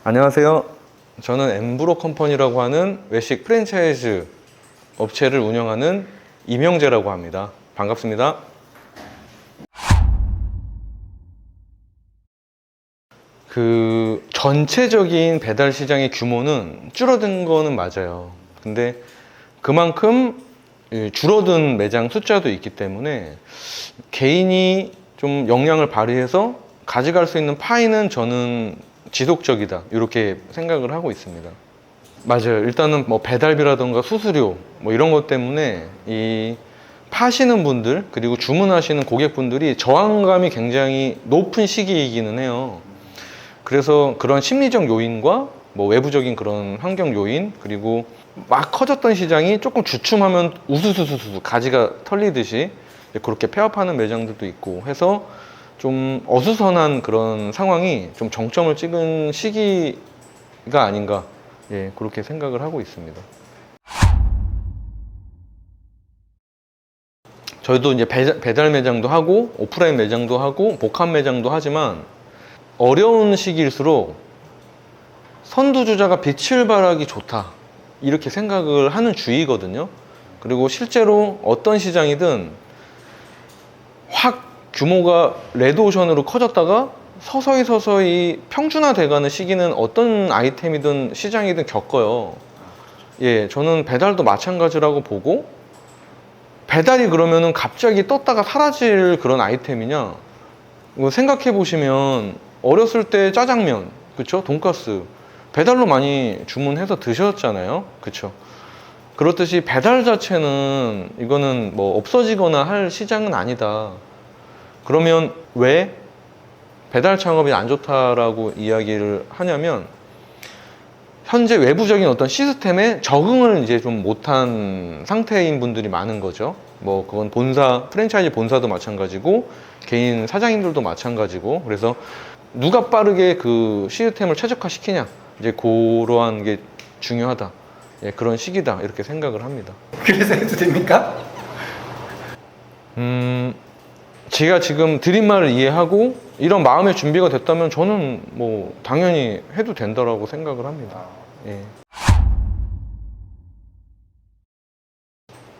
안녕하세요. 저는 엠브로 컴퍼니라고 하는 외식 프랜차이즈 업체를 운영하는 임영재라고 합니다. 반갑습니다. 전체적인 배달 시장의 규모는 줄어든 거는 맞아요. 근데 그만큼 줄어든 매장 숫자도 있기 때문에 개인이 좀 역량을 발휘해서 가져갈 수 있는 파이는 저는 지속적이다, 이렇게 생각을 하고 있습니다. 맞아요. 일단은 뭐 배달비라던가 수수료 뭐 이런 것 때문에 이 파시는 분들 그리고 주문하시는 고객분들이 저항감이 굉장히 높은 시기이기는 해요. 그래서 그런 심리적 요인과 뭐 외부적인 그런 환경 요인, 그리고 막 커졌던 시장이 조금 주춤하면 우수수수수 가지가 털리듯이 그렇게 폐업하는 매장들도 있고 해서 좀 어수선한 그런 상황이 좀 정점을 찍은 시기가 아닌가, 그렇게 생각을 하고 있습니다. 저희도 이제 배달 매장도 하고 오프라인 매장도 하고 복합 매장도 하지만 어려운 시기일수록 선두주자가 빛을 발하기 좋다, 이렇게 생각을 하는 주의거든요. 그리고 실제로 어떤 시장이든 확 규모가 레드오션으로 커졌다가 서서히 평준화돼가는 시기는 어떤 아이템이든 시장이든 겪어요. 저는 배달도 마찬가지라고 보고, 배달이 그러면은 갑자기 떴다가 사라질 그런 아이템이냐? 생각해 보시면 어렸을 때 짜장면, 그쵸? 돈가스 배달로 많이 주문해서 드셨잖아요, 그쵸? 그렇듯이 배달 자체는 이거는 뭐 없어지거나 할 시장은 아니다. 그러면 왜 배달 창업이 안 좋다라고 이야기를 하냐면, 현재 외부적인 어떤 시스템에 적응을 이제 좀 못한 상태인 분들이 많은 거죠. 뭐 그건 본사, 프랜차이즈 본사도 마찬가지고 개인 사장님들도 마찬가지고, 그래서 누가 빠르게 그 시스템을 최적화시키냐, 이제 그러한 게 중요하다, 그런 시기다, 이렇게 생각을 합니다. 그래서 해도 됩니까? 제가 지금 드린 말을 이해하고 이런 마음의 준비가 됐다면 저는 뭐 당연히 해도 된다라고 생각을 합니다.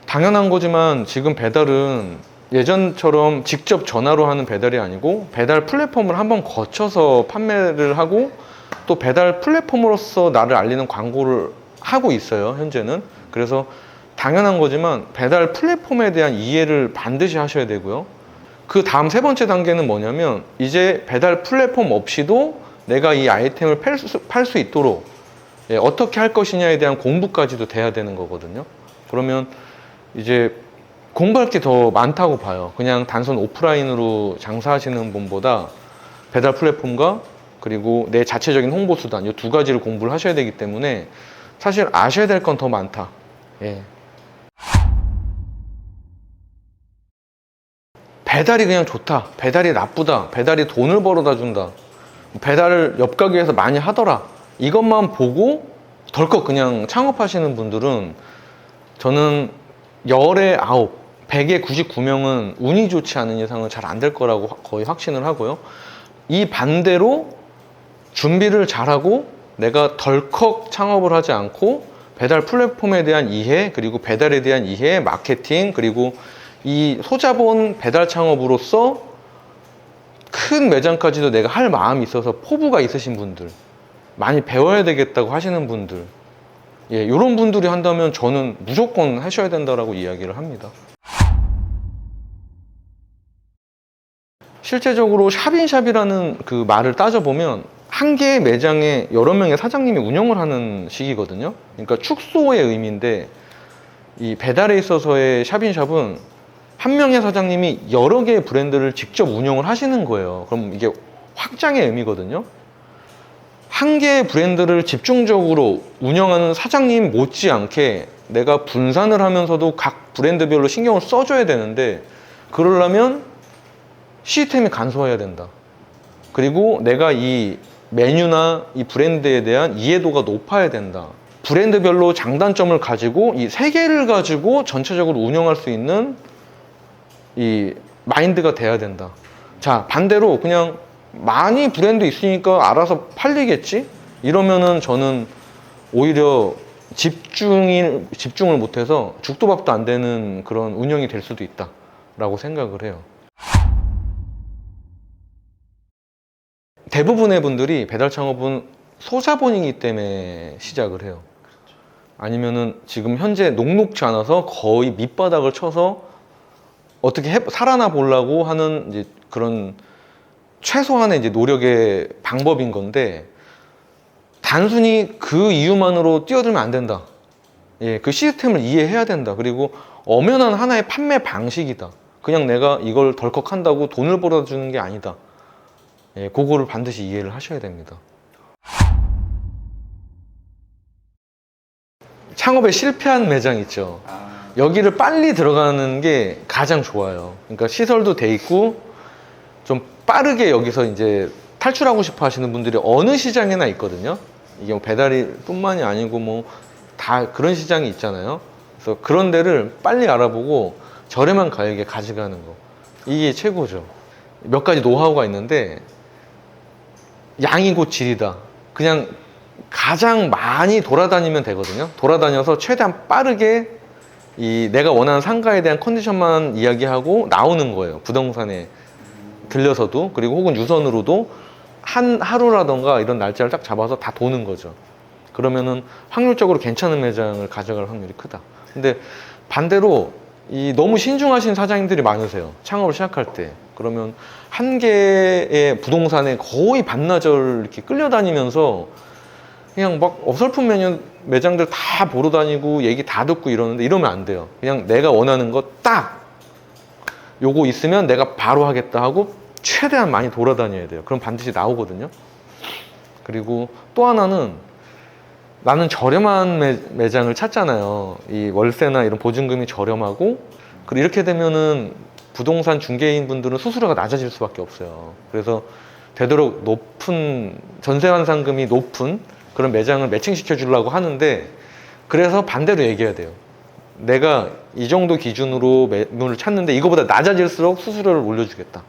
당연한 거지만 지금 배달은 예전처럼 직접 전화로 하는 배달이 아니고 배달 플랫폼을 한번 거쳐서 판매를 하고 또 배달 플랫폼으로서 나를 알리는 광고를 하고 있어요, 현재는. 그래서 당연한 거지만 배달 플랫폼에 대한 이해를 반드시 하셔야 되고요. 그 다음 세 번째 단계는 뭐냐면, 이제 배달 플랫폼 없이도 내가 이 아이템을 팔 수 있도록 어떻게 할 것이냐에 대한 공부까지도 돼야 되는 거거든요. 그러면 이제 공부할 게 더 많다고 봐요. 그냥 단순 오프라인으로 장사하시는 분보다 배달 플랫폼과 그리고 내 자체적인 홍보 수단, 이 두 가지를 공부를 하셔야 되기 때문에 사실 아셔야 될 건 더 많다. 배달이 그냥 좋다, 배달이 나쁘다, 배달이 돈을 벌어다 준다, 배달을 옆 가게에서 많이 하더라, 이것만 보고 덜컥 그냥 창업하시는 분들은 저는 10에 9, 100에 99명은 운이 좋지 않은 이상은 잘 안 될 거라고 거의 확신을 하고요. 이 반대로 준비를 잘하고 내가 덜컥 창업을 하지 않고 배달 플랫폼에 대한 이해, 그리고 배달에 대한 이해, 마케팅, 그리고 이 소자본 배달 창업으로서 큰 매장까지도 내가 할 마음이 있어서 포부가 있으신 분들, 많이 배워야 되겠다고 하시는 분들, 이런 분들이 한다면 저는 무조건 하셔야 된다라고 이야기를 합니다. 실제적으로 샵인샵이라는 그 말을 따져보면 한 개의 매장에 여러 명의 사장님이 운영을 하는 식이거든요. 그러니까 축소의 의미인데, 이 배달에 있어서의 샵인샵은 한 명의 사장님이 여러 개의 브랜드를 직접 운영을 하시는 거예요. 그럼 이게 확장의 의미거든요. 한 개의 브랜드를 집중적으로 운영하는 사장님 못지않게 내가 분산을 하면서도 각 브랜드별로 신경을 써줘야 되는데, 그러려면 시스템이 간소해야 된다. 그리고 내가 이 메뉴나 이 브랜드에 대한 이해도가 높아야 된다. 브랜드별로 장단점을 가지고 이 세 개를 가지고 전체적으로 운영할 수 있는 이 마인드가 돼야 된다. 자, 반대로 그냥 많이 브랜드 있으니까 알아서 팔리겠지? 이러면은 저는 오히려 집중을 못해서 죽도 밥도 안 되는 그런 운영이 될 수도 있다라고 생각을 해요. 대부분의 분들이 배달 창업은 소자본이기 때문에 시작을 해요. 아니면은 지금 현재 녹록지 않아서 거의 밑바닥을 쳐서 어떻게 살아나 보려고 하는 이제 그런 최소한의 이제 노력의 방법인 건데, 단순히 그 이유만으로 뛰어들면 안 된다. 예, 그 시스템을 이해해야 된다. 그리고 엄연한 하나의 판매 방식이다. 그냥 내가 이걸 덜컥 한다고 돈을 벌어주는 게 아니다. 예, 그거를 반드시 이해를 하셔야 됩니다. 창업에 실패한 매장 있죠. 여기를 빨리 들어가는 게 가장 좋아요. 그러니까 시설도 돼 있고 좀 빠르게 여기서 이제 탈출하고 싶어 하시는 분들이 어느 시장에나 있거든요. 이게 뭐 배달이 뿐만이 아니고 뭐 다 그런 시장이 있잖아요. 그래서 그런 데를 빨리 알아보고 저렴한 가격에 가져가는 거, 이게 최고죠. 몇 가지 노하우가 있는데, 양이 곧 질이다. 그냥 가장 많이 돌아다니면 되거든요. 돌아다녀서 최대한 빠르게 내가 원하는 상가에 대한 컨디션만 이야기하고 나오는 거예요. 부동산에 들려서도, 그리고 혹은 유선으로도 한 하루라던가 이런 날짜를 딱 잡아서 다 도는 거죠. 그러면은 확률적으로 괜찮은 매장을 가져갈 확률이 크다. 근데 반대로 너무 신중하신 사장님들이 많으세요. 창업을 시작할 때. 그러면 한 개의 부동산에 거의 반나절 이렇게 끌려다니면서 그냥 막 어설픈 매장들 다 보러 다니고 얘기 다 듣고 이러는데, 이러면 안 돼요. 그냥 내가 원하는 거 딱 요거 있으면 내가 바로 하겠다 하고 최대한 많이 돌아다녀야 돼요. 그럼 반드시 나오거든요. 그리고 또 하나는, 나는 저렴한 매장을 찾잖아요. 이 월세나 이런 보증금이 저렴하고, 그리고 이렇게 되면은 부동산 중개인 분들은 수수료가 낮아질 수밖에 없어요. 그래서 되도록 높은 전세 환상금이 높은 그런 매장을 매칭시켜 주려고 하는데, 그래서 반대로 얘기해야 돼요. 내가 이 정도 기준으로 매물을 찾는데 이거보다 낮아질수록 수수료를 올려주겠다.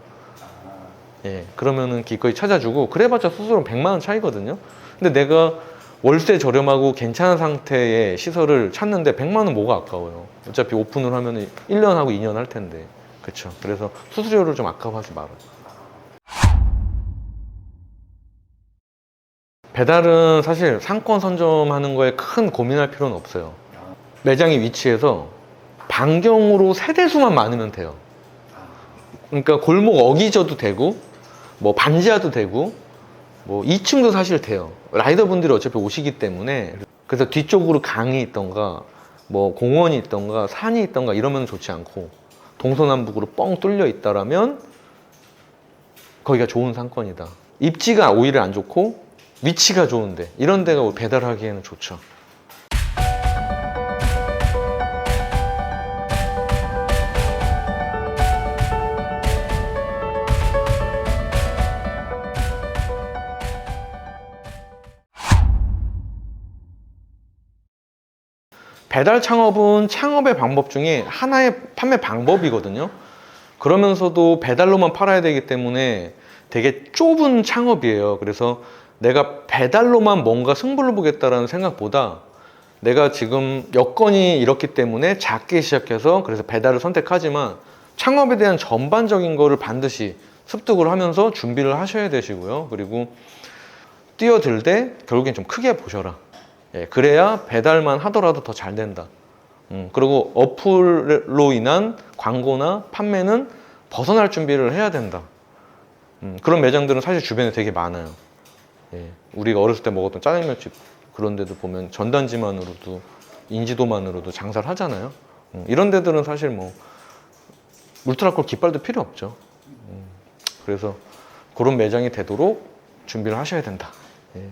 예, 그러면은 기꺼이 찾아주고, 그래봤자 수수료는 100만 원 차이거든요. 근데 내가 월세 저렴하고 괜찮은 상태의 시설을 찾는데 100만 원 뭐가 아까워요. 어차피 오픈을 하면 1년 하고 2년 할 텐데. 그렇죠. 그래서 수수료를 좀 아까워하지 말아요. 배달은 사실 상권 선점하는 거에 큰 고민할 필요는 없어요. 매장의 위치에서 반경으로 세대수만 많으면 돼요. 그러니까 골목 어기져도 되고, 뭐 반지하도 되고, 뭐 2층도 사실 돼요. 라이더분들이 어차피 오시기 때문에. 그래서 뒤쪽으로 강이 있던가 뭐 공원이 있던가 산이 있던가 이러면 좋지 않고, 동서남북으로 뻥 뚫려 있다라면 거기가 좋은 상권이다. 입지가 오히려 안 좋고 위치가 좋은데, 이런 데가 배달하기에는 좋죠. 배달 창업은 창업의 방법 중에 하나의 판매 방법이거든요. 그러면서도 배달로만 팔아야 되기 때문에 되게 좁은 창업이에요. 그래서 내가 배달로만 뭔가 승부를 보겠다라는 생각보다, 내가 지금 여건이 이렇기 때문에 작게 시작해서 그래서 배달을 선택하지만, 창업에 대한 전반적인 거를 반드시 습득을 하면서 준비를 하셔야 되시고요. 그리고 뛰어들 때 결국엔 좀 크게 보셔라. 예, 그래야 배달만 하더라도 더 잘 된다. 그리고 어플로 인한 광고나 판매는 벗어날 준비를 해야 된다. 그런 매장들은 사실 주변에 되게 많아요. 예, 우리가 어렸을 때 먹었던 짜장면집 그런 데도 보면 전단지만으로도, 인지도만으로도 장사를 하잖아요. 이런 데들은 사실 뭐 울트라콜 깃발도 필요 없죠. 그래서 그런 매장이 되도록 준비를 하셔야 된다. 예.